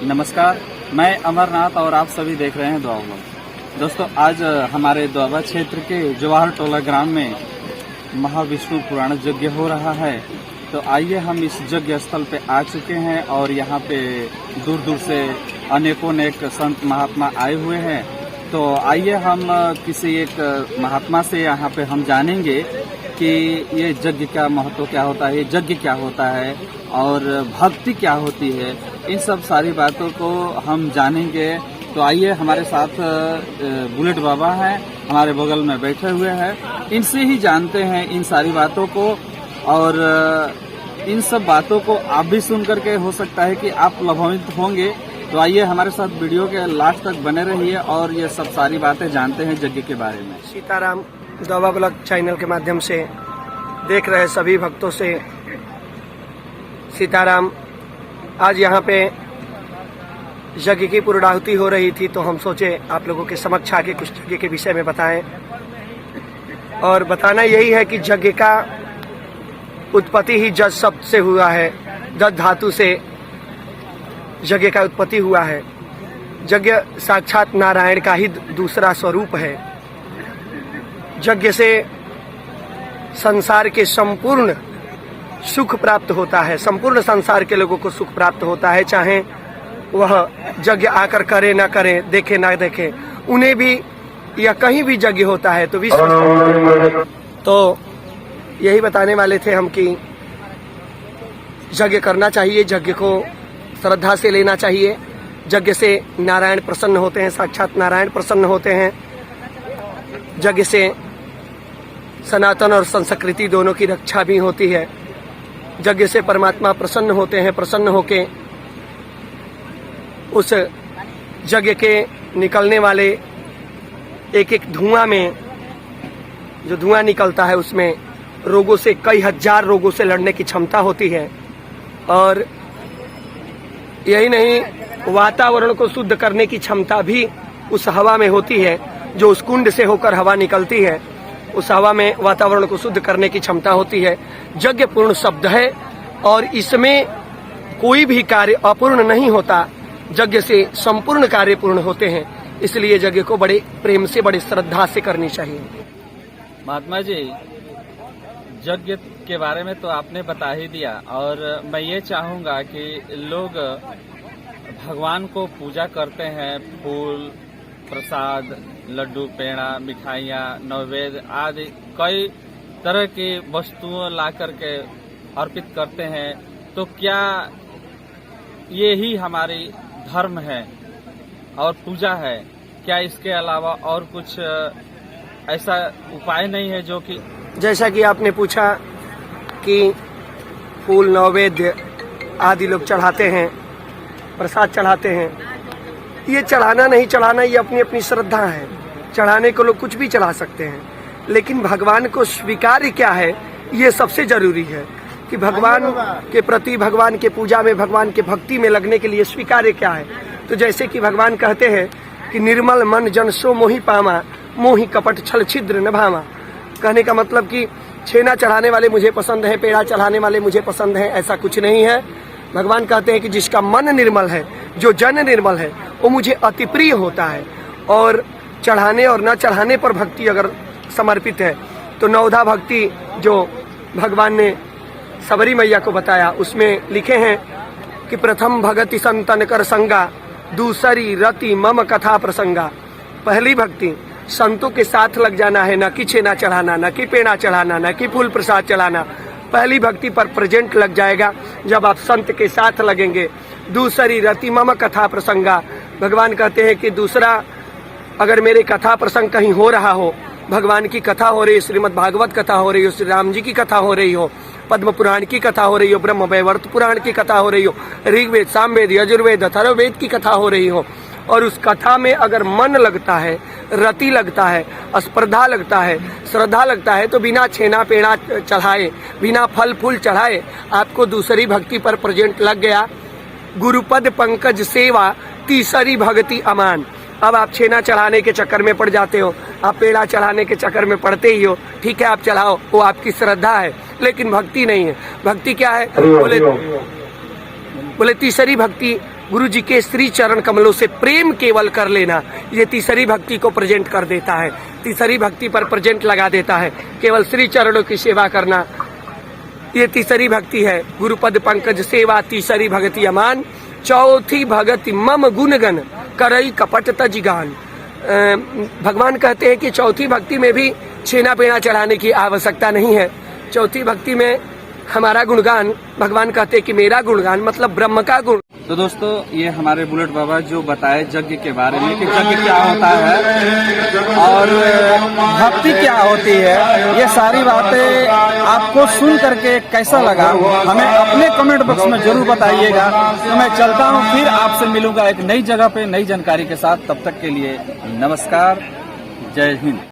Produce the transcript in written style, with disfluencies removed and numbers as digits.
नमस्कार, मैं अमरनाथ और आप सभी देख रहे हैं दुआ व्लॉग। दोस्तों, आज हमारे दुआबा क्षेत्र के जवाहर टोला ग्राम में महाविष्णु पुराण यज्ञ हो रहा है। तो आइए हम इस यज्ञ स्थल पे आ चुके हैं और यहाँ पे दूर दूर से अनेकों संत महात्मा आए हुए हैं। तो आइए हम किसी एक महात्मा से यहाँ पे हम जानेंगे कि ये यज्ञ का महत्व क्या होता है, यज्ञ क्या होता है और भक्ति क्या होती है। इन सब सारी बातों को हम जानेंगे। तो आइए, हमारे साथ बुलेट बाबा हैं, हमारे बगल में बैठे हुए हैं। इनसे ही जानते हैं इन सारी बातों को और इन सब बातों को आप भी सुन करके हो सकता है कि आप लाभान्वित होंगे। तो आइए हमारे साथ वीडियो के लास्ट तक बने रहिए और ये सब सारी बातें जानते हैं यज्ञ के बारे में। सीताराम दुआबा व्लॉग चैनल के माध्यम से देख रहे सभी भक्तों से सीताराम। आज यहाँ पे यज्ञ की पूर्णाहुति हो रही थी, तो हम सोचे आप लोगों के समक्ष आके कुछ यज्ञ के विषय में बताएं। और बताना यही है कि यज्ञ का उत्पत्ति ही जज शब्द से हुआ है। जज धातु से यज्ञ का उत्पत्ति हुआ है। यज्ञ साक्षात नारायण का ही दूसरा स्वरूप है। यज्ञ से संसार के संपूर्ण सुख प्राप्त होता है। संपूर्ण संसार के लोगों को सुख प्राप्त होता है, चाहे वह यज्ञ आकर करे ना करे, देखे ना देखे, उन्हें भी या कहीं भी यज्ञ होता है तो विश्व। तो यही बताने वाले थे हम कि यज्ञ करना चाहिए, यज्ञ को श्रद्धा से लेना चाहिए। यज्ञ से नारायण प्रसन्न होते हैं, साक्षात नारायण प्रसन्न होते हैं। यज्ञ से सनातन और संस्कृति दोनों की रक्षा भी होती है। यज्ञ से परमात्मा प्रसन्न होते हैं। प्रसन्न होके उस यज्ञ के निकलने वाले एक एक धुआं में, जो धुआं निकलता है उसमें रोगों से, कई हजार रोगों से लड़ने की क्षमता होती है। और यही नहीं, वातावरण को शुद्ध करने की क्षमता भी उस हवा में होती है। जो उस कुंड से होकर हवा निकलती है, उस हवा में वातावरण को शुद्ध करने की क्षमता होती है। यज्ञ पूर्ण शब्द है और इसमें कोई भी कार्य अपूर्ण नहीं होता। यज्ञ से संपूर्ण कार्य पूर्ण होते हैं। इसलिए यज्ञ को बड़े प्रेम से, बड़े श्रद्धा से करनी चाहिए। महात्मा जी, यज्ञ के बारे में तो आपने बता ही दिया और मैं ये चाहूंगा कि लोग भगवान को पूजा करते हैं, फूल, प्रसाद, लड्डू, पेड़ा, मिठाइयाँ, नैवेद्य आदि कई तरह की वस्तुओं ला करके अर्पित करते हैं। तो क्या ये ही हमारी धर्म है और पूजा है? क्या इसके अलावा और कुछ ऐसा उपाय नहीं है जो कि, जैसा कि आपने पूछा कि फूल, नैवेद्य आदि लोग चढ़ाते हैं, प्रसाद चढ़ाते हैं। ये चढ़ाना नहीं चढ़ाना, ये अपनी अपनी श्रद्धा है। चढ़ाने को लोग कुछ भी चढ़ा सकते हैं, लेकिन भगवान को स्वीकार्य क्या है, ये सबसे जरूरी है कि भगवान के प्रति, भगवान के पूजा में, भगवान के भक्ति में लगने के लिए स्वीकार्य क्या है। तो जैसे कि भगवान कहते हैं कि निर्मल मन जन सो मोहि पामा, मोहि कपट छल छिद्र न भामा। कहने का मतलब कि छेना चढ़ाने वाले मुझे पसंद है, पेड़ा चढ़ाने वाले मुझे पसंद है, ऐसा कुछ नहीं है। भगवान कहते हैं कि जिसका मन निर्मल है, जो जन निर्मल है, वो मुझे अति प्रिय होता है। और चढ़ाने और न चढ़ाने पर भक्ति अगर समर्पित है तो नवधा भक्ति जो भगवान ने सबरी मैया को बताया, उसमें लिखे हैं कि प्रथम भगति संतन कर संगा, दूसरी रति मम कथा प्रसंगा। पहली भक्ति संतों के साथ लग जाना है, न कि छेना चढ़ाना, न कि पेड़ा चढ़ाना, न कि फूल प्रसाद चढ़ाना। पहली भक्ति पर प्रेजेंट लग जाएगा जब आप संत के साथ लगेंगे। दूसरी रति मम कथा प्रसंगा, भगवान कहते हैं कि दूसरा, अगर मेरे कथा प्रसंग कहीं हो रहा हो, भगवान की कथा हो रही हो, श्रीमद् भागवत कथा हो रही हो, श्री राम जी की कथा हो रही हो, पद्म पुराण की कथा हो रही हो, ब्रह्म वैवर्त पुराण की कथा हो रही हो, ऋग्वेद, सामवेद, यजुर्वेद, अथर्ववेद की कथा हो रही हो, और उस कथा में अगर मन लगता है, रति लगता है, स्पर्धा लगता है, श्रद्धा लगता है, तो बिना छेना पेड़ा चढ़ाए, बिना फल फूल चढ़ाए आपको दूसरी भक्ति पर प्रेजेंट लग गया। गुरुपद पंकज सेवा, तीसरी भक्ति अमान। अब आप छेना चढ़ाने के चक्कर में पड़ जाते हो, आप पेड़ा चढ़ाने के चक्कर में पड़ते ही हो। ठीक है, आप चढ़ाओ, वो आपकी श्रद्धा है, लेकिन भक्ति नहीं है। भक्ति क्या है? बोले तीसरी भक्ति गुरु जी के श्री चरण कमलों से प्रेम केवल कर लेना, ये तीसरी भक्ति को प्रेजेंट कर देता है, तीसरी भक्ति पर प्रेजेंट लगा देता है। केवल श्री चरणों की सेवा करना, ये तीसरी भक्ति है। गुरुपद पंकज सेवा तीसरी भक्ति अमान, चौथी भगति मम गुणगन करई कपट तजिगान। भगवान कहते हैं कि चौथी भक्ति में भी छेना पेना चढ़ाने की आवश्यकता नहीं है। चौथी भक्ति में हमारा गुणगान, भगवान कहते हैं कि मेरा गुणगान मतलब ब्रह्म का गुण। तो दोस्तों ये हमारे बुलेट बाबा जो बताए यज्ञ के बारे में कि यज्ञ क्या होता है और भक्ति क्या होती है, ये सारी बातें आपको सुन करके कैसा लगा हमें अपने कमेंट बॉक्स में जरूर बताइएगा। तो मैं चलता हूँ, फिर आपसे मिलूंगा एक नई जगह पे नई जानकारी के साथ। तब तक के लिए नमस्कार, जय हिंद।